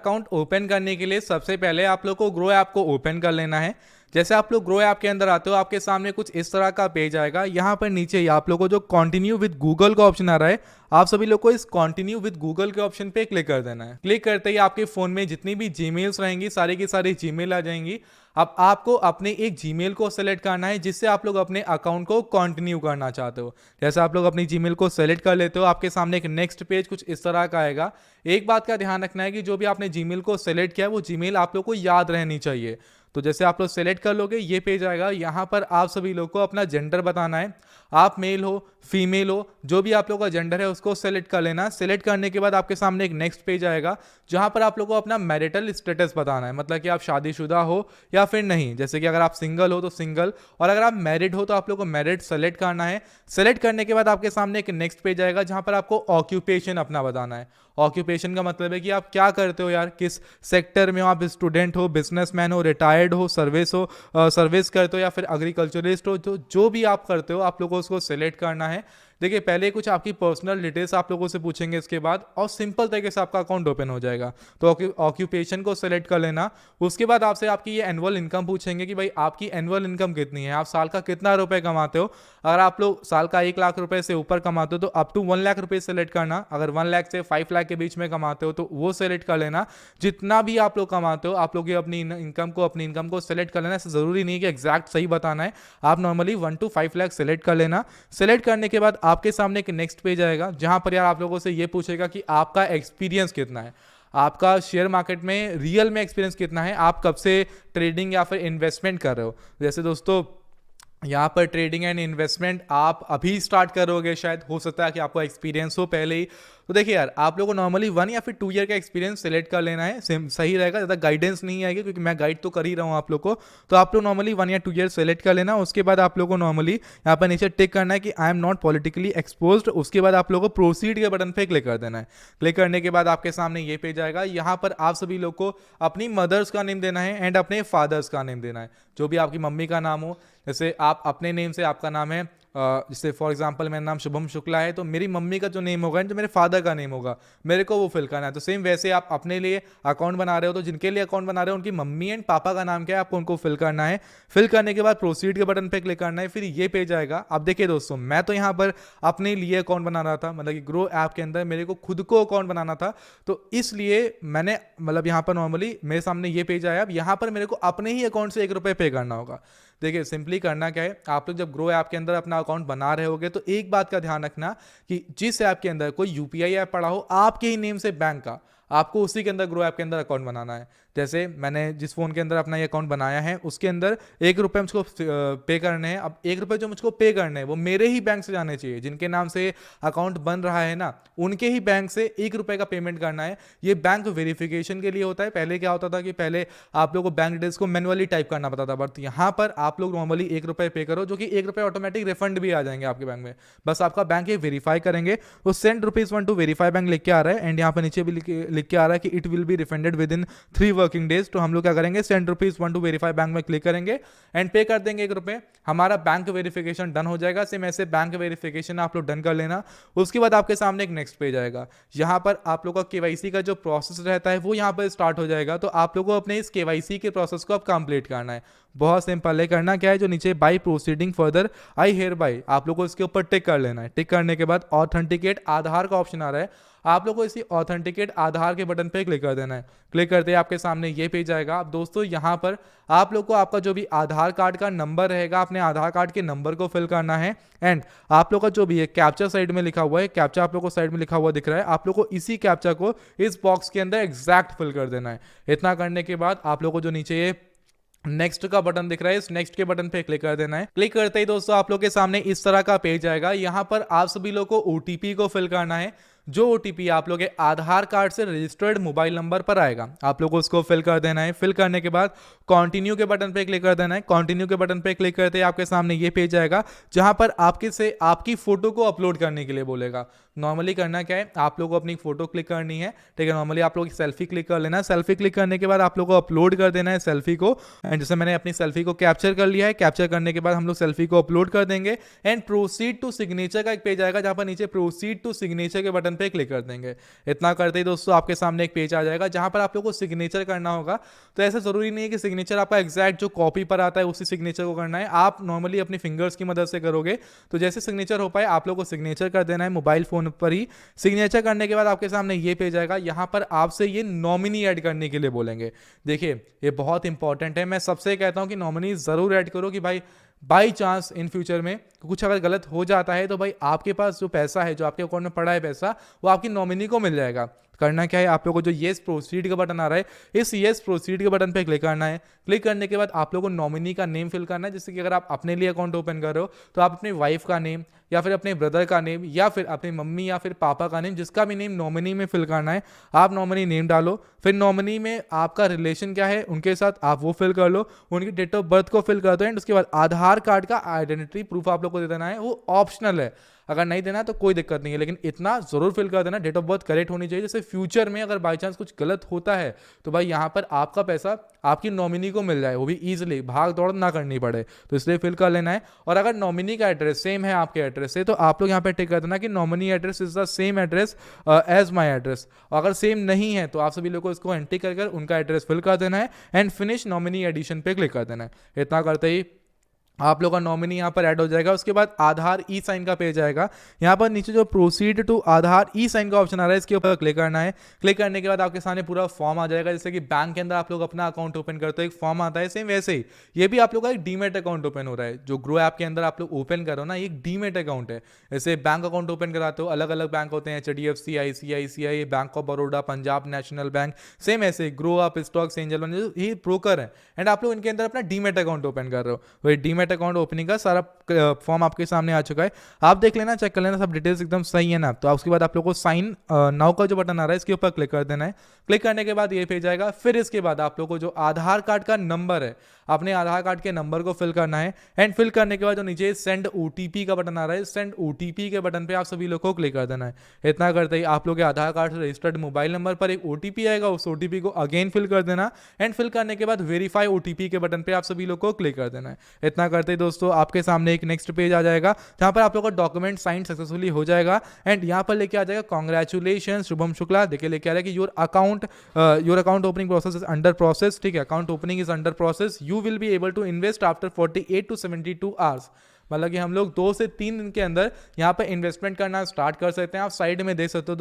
Account open करने के लिए सबसे पहले आप लोग को ग्रो ऐप को ओपन कर लेना है। जैसे आप लोग ग्रो ऐप के अंदर आते हो, आपके सामने कुछ इस तरह का पेज आएगा। यहाँ पर नीचे ही आप लोगों को जो कंटिन्यू विद गूगल का ऑप्शन आ रहा है, आप सभी लोग को इस कंटिन्यू विद गूगल के ऑप्शन पे क्लिक कर देना है। क्लिक करते ही आपके फोन में जितनी भी जीमेल्स रहेंगी सारी की सारी जीमेल आ जाएंगी। अब आपको अपने एक जीमेल को सेलेक्ट करना है जिससे आप लोग अपने अकाउंट को कंटिन्यू करना चाहते हो। जैसे आप लोग अपनी जीमेल को सेलेक्ट कर लेते हो, आपके सामने एक नेक्स्ट पेज कुछ इस तरह का आएगा। एक बात का ध्यान रखना है कि जो भी आपने जीमेल को सेलेक्ट किया है वो जीमेल आप लोग को याद रहनी चाहिए। तो जैसे आप लोग सेलेक्ट कर लोगे, ये पेज आएगा। यहाँ पर आप सभी लोग को अपना जेंडर बताना है। आप मेल हो फीमेल हो, जो भी आप लोग का जेंडर है उसको सेलेक्ट कर लेना। सेलेक्ट करने के बाद आपके सामने एक नेक्स्ट पेज आएगा जहां पर आप लोग को अपना मैरिटल स्टेटस बताना है, मतलब कि आप शादीशुदा हो या फिर नहीं। जैसे कि अगर आप सिंगल हो तो सिंगल, और अगर आप मैरिड हो तो आप लोग को मैरिड सेलेक्ट करना है। सेलेक्ट करने के बाद आपके सामने एक नेक्स्ट पेज आएगा जहां पर आपको ऑक्यूपेशन अपना बताना है। ऑक्यूपेशन का मतलब है कि आप क्या करते हो यार, किस सेक्टर में हो, आप स्टूडेंट हो, बिजनेसमैन हो, रिटायर्ड हो, सर्विस करते हो या फिर एग्रीकल्चरिस्ट हो। जो भी आप करते हो आप लोगों को उसको सेलेक्ट करना है। देखिए, पहले कुछ आपकी पर्सनल डिटेल्स आप लोगों से पूछेंगे इसके बाद, और सिंपल तरीके से आपका अकाउंट ओपन हो जाएगा। तो ऑक्यूपेशन को सेलेक्ट कर लेना। उसके बाद आपसे आपकी ये एनुअल इनकम पूछेंगे कि भाई आपकी एनुअल इनकम कितनी है, आप साल का कितना रुपए कमाते हो। अगर आप लोग साल का 1 लाख रुपए से ऊपर कमाते हो तो अप टू 1 लाख रुपए सेलेक्ट करना। अगर 1 लाख से 5 लाख के बीच में कमाते हो तो वो सेलेक्ट कर लेना। जितना भी आप लोग कमाते हो आप लोग ये अपनी इनकम को सेलेक्ट कर लेना। ऐसा जरूरी नहीं है कि एग्जैक्ट सही बताना है, आप नॉर्मली 1 to 5 लाख सेलेक्ट कर लेना। सेलेक्ट करने के बाद आपके सामने एक नेक्स्ट पेज आएगा जहां पर यार आप लोगों से ये पूछेगा कि आपका एक्सपीरियंस कितना है, आपका शेयर मार्केट में रियल में एक्सपीरियंस कितना है, आप कब से ट्रेडिंग या फिर इन्वेस्टमेंट कर रहे हो। जैसे दोस्तों, यहाँ पर ट्रेडिंग एंड इन्वेस्टमेंट आप अभी स्टार्ट करोगे, शायद हो सकता है कि आपको एक्सपीरियंस हो पहले ही। तो देखिए यार, आप लोगों को नॉर्मली 1 या फिर 2 ईयर का एक्सपीरियंस सेलेक्ट कर लेना है, सही रहेगा। ज़्यादा गाइडेंस नहीं आएगी क्योंकि मैं गाइड तो कर ही रहा हूँ आप लोग को। तो आप लोग नॉर्मली 1 या 2 ईयर सेलेक्ट कर लेना। उसके बाद आप लोग को नॉर्मली यहाँ पर नीचे टिक करना है कि I am not politically exposed. उसके बाद आप लोग को प्रोसीड के बटन पे क्लिक कर देना है। क्लिक करने के बाद आपके सामने ये पेज आएगा। यहाँ पर आप सभी लोग को अपनी मदर्स का नेम देना है एंड अपने फादर्स का नेम देना है। जो भी आपकी मम्मी का नाम हो, जैसे आप अपने नेम से आपका नाम है, जैसे फॉर एग्जांपल मेरा नाम शुभम शुक्ला है, तो मेरी मम्मी का जो नेम होगा, जो मेरे फादर का नेम होगा, मेरे को वो फिल करना है। तो सेम वैसे आप अपने लिए अकाउंट बना रहे हो तो जिनके लिए अकाउंट बना रहे हो उनकी मम्मी एंड पापा का नाम क्या है आपको उनको फिल करना है। फिल करने के बाद प्रोसीड के बटन पे क्लिक करना है। फिर ये पेज आएगा। अब देखिए दोस्तों, मैं तो यहाँ पर अपने लिए अकाउंट बना रहा था, मतलब कि ग्रो ऐप के अंदर मेरे को खुद को अकाउंट बनाना था, तो इसलिए मैंने मतलब यहाँ पर नॉर्मली मेरे सामने ये पेज आया। अब यहाँ पर मेरे को अपने ही अकाउंट से 1 रुपये पे करना होगा। देखिए, सिंपली करना क्या है, आप लोग जब ग्रो ऐप के अंदर अपना अकाउंट बना रहे होगे तो एक बात का ध्यान रखना कि जिस ऐप के अंदर कोई यूपीआई ऐप पड़ा हो आपके ही नेम से बैंक का, आपको उसी के अंदर ग्रो ऐप के अंदर अकाउंट बनाना है। जैसे मैंने जिस फोन के अंदर अपना ये अकाउंट बनाया है उसके अंदर 1 रुपये मुझको पे करने हैं। अब 1 रुपये जो मुझको पे करने हैं वो मेरे ही बैंक से जाने चाहिए। जिनके नाम से अकाउंट बन रहा है ना, उनके ही बैंक से 1 रुपये का पेमेंट करना है। ये बैंक वेरिफिकेशन के लिए होता है। पहले क्या होता था कि पहले आप लोग को बैंक डिटेल्स को मैनुअली टाइप करना पड़ता था, बट यहाँ पर आप लोग नॉर्मली 1 रुपये पे करो, जो कि 1 रुपये ऑटोमेटिक रिफंड भी आ जाएंगे आपके बैंक में। बस आपका बैंक ये वेरीफाई करेंगे। वो सेंड ₹1 टू वेरीफाई बैंक लिख के आ रहा है, एंड यहाँ पर नीचे भी लिख के आ रहा है कि it will be refunded with in 3 working days. तो हम लोग क्या करेंगे, सेंड ₹1 टू वेरीफाई बैंक में क्लिक करेंगे एंड पे कर देंगे 1 रुपये। हमारा बैंक वेरिफिकेशन डन हो जाएगा। सेम ऐसे बैंक वेरिफिकेशन आप लोग डन कर लेना। उसके बाद आपके सामने एक नेक्स्ट पेज आएगा। यहाँ पर आप लोग का केवाईसी का जो प्रोसेस रहता है वो यहाँ पर स्टार्ट हो जाएगा। तो आप लोगों को अपने इस केवाईसी के प्रोसेस को अब कंप्लीट करना है। बहुत सिंपल है। करना क्या है, जो नीचे by proceeding further I hereby, आप लोगों को इसके ऊपर टिक कर लेना है। टिक करने के बाद ऑथेंटिकेट आधार का ऑप्शन आ रहा है, आप लोगों को इसी ऑथेंटिकेट आधार के बटन पे क्लिक कर देना है। क्लिक करते ही आपके सामने ये पेज आएगा। अब दोस्तों, यहाँ पर आप लोग को आपका जो भी आधार कार्ड का नंबर रहेगा, अपने आधार कार्ड के नंबर को फिल करना है। एंड आप लोग का जो भी है कैप्चा साइड में लिखा हुआ है, कैप्चा आप लोग को साइड में लिखा हुआ दिख रहा है, आप लोग को इसी कैप्चा को इस बॉक्स के अंदर एग्जैक्ट फिल कर देना है। इतना करने के बाद आप लोग को जो नीचे ये नेक्स्ट का बटन दिख रहा है, इस नेक्स्ट के बटन पे क्लिक कर देना है। क्लिक करते ही दोस्तों आप लोग के सामने इस तरह का पेज आएगा। यहाँ पर आप सभी लोग को ओटीपी को फिल करना है। जो ओटीपी आप लोग के आधार कार्ड से रजिस्टर्ड मोबाइल नंबर पर आएगा, आप लोग को उसको फिल कर देना है। फिल करने के बाद कंटिन्यू के बटन पे क्लिक कर देना है। कंटिन्यू के बटन पे क्लिक करते ही आपके सामने ये पेज आएगा जहां पर आपके से आपकी फोटो को अपलोड करने के लिए बोलेगा। नॉर्मली करना क्या है, आप लोग को अपनी फोटो क्लिक करनी है, ठीक है। नॉर्मली आप लोग सेल्फी क्लिक कर लेना है। सेल्फी क्लिक करने के बाद आप लोग को अपलोड कर देना है सेल्फी को। एंड जैसे मैंने अपनी सेल्फी को कैप्चर कर लिया है, कैप्चर करने के बाद हम लोग सेल्फी को अपलोड कर देंगे। एंड प्रोसीड टू सिग्नेचर का एक पेज आएगा जहां पर नीचे प्रोसीड टू सिग्नेचर के बटन पे क्लिक कर देंगे। इतना करते ही दोस्तों आपके सामने एक पेज आ जाएगा जहां पर आप लोगों को सिग्नेचर करना होगा। तो ऐसा जरूरी नहीं है कि सिग्नेचर आपका एग्जैक्ट जो कॉपी पर आता है उसी सिग्नेचर को करना है, आप नॉर्मली अपनी फिंगर्स की मदद से करोगे। तो जैसे सिग्नेचर हो पाए आप लोग को सिग्नेचर कर देना है मोबाइल फोन पर ही। सिग्नेचर करने के बाद आपके सामने ये पेज आएगा, यहाँ पर आपसे ये नॉमिनी ऐड करने के लिए बोलेंगे। देखिए ये बहुत इंपॉर्टेंट है, मैं सबसे कहता हूँ कि नॉमिनी जरूर ऐड करो कि भाई बाई चांस इन फ्यूचर में कुछ अगर गलत हो जाता है तो भाई आपके पास जो पैसा है, जो आपके अकाउंट में पड़ा है पैसा, वो आपकी नॉमिनी को मिल जाएगा। करना क्या है, आप लोगों को जो येस प्रोसीड का बटन आ रहा है, इस येस प्रोसीड के बटन पे क्लिक करना है। क्लिक करने के बाद आप लोगों को नॉमिनी का नेम फिल करना है। जैसे कि अगर आप अपने लिए अकाउंट ओपन कर रहे हो तो आप अपनी वाइफ का नेम या फिर अपने ब्रदर का नेम या फिर अपनी मम्मी या फिर पापा का नेम, जिसका भी नेम नॉमिनी में फिल करना है, आप नॉमिनी नेम डालो। फिर नॉमिनी में आपका रिलेशन क्या है उनके साथ, आप वो फिल कर लो। उनकी डेट ऑफ बर्थ को फिल कर दो एंड उसके बाद आधार कार्ड का आइडेंटिटी प्रूफ आप लोग को दे देना है। वो ऑप्शनल है, अगर नहीं देना तो कोई दिक्कत नहीं है, लेकिन इतना जरूर फिल कर देना, डेट ऑफ बर्थ करेक्ट होनी चाहिए। जैसे फ्यूचर में अगर बाई चांस कुछ गलत होता है तो भाई यहाँ पर आपका पैसा आपकी नॉमिनी को मिल जाए, वो भी इजीली, भाग दौड़ ना करनी पड़े, तो इसलिए फिल कर लेना है। और अगर नॉमिनी का एड्रेस सेम है आपके एड्रेस से तो आप लोग यहाँ पे टिक कर देना कि nominee address is the same address as my address. अगर सेम नहीं है तो आप सभी लोगों को इसको एंट्री कर उनका एड्रेस फिल कर देना है एंड फिनिश नॉमिनी एडिशन पे क्लिक कर देना है। इतना करते ही आप लोग का नॉमिनी यहाँ पर ऐड हो जाएगा। उसके बाद आधार ई साइन का पेज आएगा, यहाँ पर नीचे जो proceed to Aadhaar e sign का ऑप्शन आ रहा है इसके ऊपर क्लिक करना है। क्लिक करने के बाद आपके सामने पूरा फॉर्म आ जाएगा, जैसे कि बैंक के अंदर आप लोग अपना अकाउंट ओपन करते हो एक फॉर्म आता है, सेम वैसे ही ये भी आप लोग का एक डीमेट अकाउंट ओपन हो रहा है। जो ग्रो ऐप के अंदर आप लोग ओपन करो ना, एक डीमेट अकाउंट है। जैसे बैंक अकाउंट ओपन कराते हो, अलग अलग बैंक होते हैं, HDFC, ICICI, bank of Baroda, Punjab national bank, same ऐसे ग्रो अप स्टॉक्स एंजल ये ब्रोकर है एंड आप लोग इनके अंदर अपना डीमेट अकाउंट ओपन कर रहे हो। वही डीमेट अकाउंट ओपनिंग का सारा फॉर्म आपके सामने आ चुका है, आप देख लेना, चेक कर लेना, सब डिटेल्स एकदम सही है ना। तो उसके बाद आप लोगों को साइन नाउ का जो बटन आ रहा है इसके ऊपर क्लिक कर देना है। क्लिक करने के बाद ये पेज आएगा। फिर इसके बाद आप लोगों को जो आधार कार्ड का नंबर है, अपने आधार कार्ड के नंबर को फिल करना है एंड फिल करने के बाद जो नीचे सेंड OTP का बटन आ रहा है, सेंड OTP के बटन पे आप सभी लोग को क्लिक कर देना है। इतना करते ही आप लोग के आधार कार्ड से रजिस्टर्ड मोबाइल नंबर पर एक OTP आएगा, उस OTP को अगेन फिल कर देना एंड फिल करने के बाद वेरीफाई OTP के बटन पे आप सभी लोग को क्लिक कर देना है। इतना करते ही दोस्तों आपके सामने एक नेक्स्ट पेज आ जाएगा जहां पर आप लोग का डॉक्यूमेंट साइन सक्सेसफुली हो जाएगा एंड यहां पर लेके आ जाएगा कांग्रेचुलेशन शुभम शुक्ला, देखिए लेके आ रहा है कि your account opening process is under process. ठीक है, account opening is under process, you will be able to invest after 48 to 72 hours. मतलब कि हम लोग 2 से 3 दिन के अंदर यहाँ पे इन्वेस्टमेंट करना स्टार्ट कर सकते हैं। आप साइड में देख सकते हो